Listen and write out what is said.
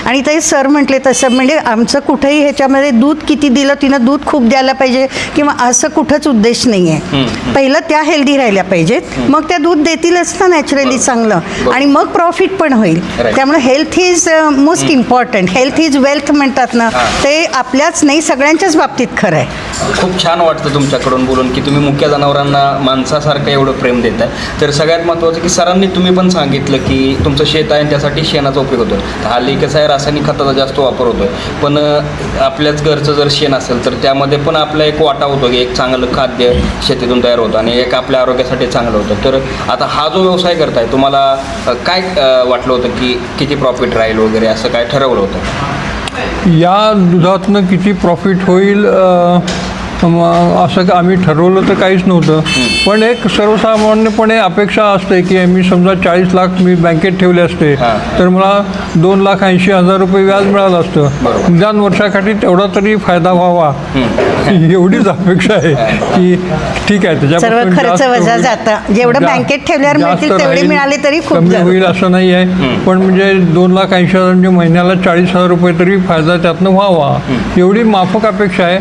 आणि ते सर म्हटले तसं म्हणजे आमचं कुठेही ह्याच्यामध्ये दूध किती दिलं तिनं दूध खूप द्यायला पाहिजे किंवा असं कुठंच उद्देश नाही आहे. पहिलं त्या हेल्दी राहिल्या पाहिजेत, मग त्या दूध देतीलच ना नॅचरली चांगलं, आणि मग प्रॉफिट पण होईल. त्यामुळे health is most important. Health is wealth म्हणतात ना, ते आपल्याच नाही सगळ्यांच्याच बाबतीत खरं आहे. खूप छान वाटतं तुमच्याकडून बोलून की तुम्ही मुख्य जनावरांना माणसासारखं एवढं प्रेम देत आहे. तर सगळ्यात महत्त्वाचं की सरांनी तुम्ही पण सांगितलं की तुमचं शेत आहे आणि त्यासाठी शेणाचा उपयोग होतो. हल्ली कसं आहे, रासायनिक खताचा जास्त वापर होतो आहे, पण आपल्याच घरचं जर शेण असेल तर त्यामध्ये पण आपला एक वाटा होतो की एक चांगलं खाद्य शेतीतून तयार होतं आणि एक आपल्या आरोग्यासाठी चांगलं होतं. तर आता हा जो व्यवसाय करताय, तुम्हाला काय वाटलं होतं की किती प्रॉफिट राहील वगैरे, असं काय ठरवलं होतं? या दुधातनं किती प्रॉफिट होईल असं आम्ही ठरवलं तर काहीच नव्हतं. पण एक सर्वसामान्यपणे अपेक्षा असते की मी समजा 40 लाख मी बँकेत ठेवले असते तर मला 2,80,000 रुपये व्याज मिळालं असतं. निदान वर्षाकाठी तेवढा तरी फायदा व्हावा एवढीच अपेक्षा आहे की ठीक आहे, सर्व खर्च वजा जातं. जेवढं बँकेत ठेवल्यावर मिळतील तेवढे मिळाले तरी खूप कमी होईल असं नाही आहे. पण म्हणजे 2,80,000 म्हणजे महिन्याला 40,000 रुपये तरी फायदा त्यातनं व्हावा एवढी माफक अपेक्षा आहे.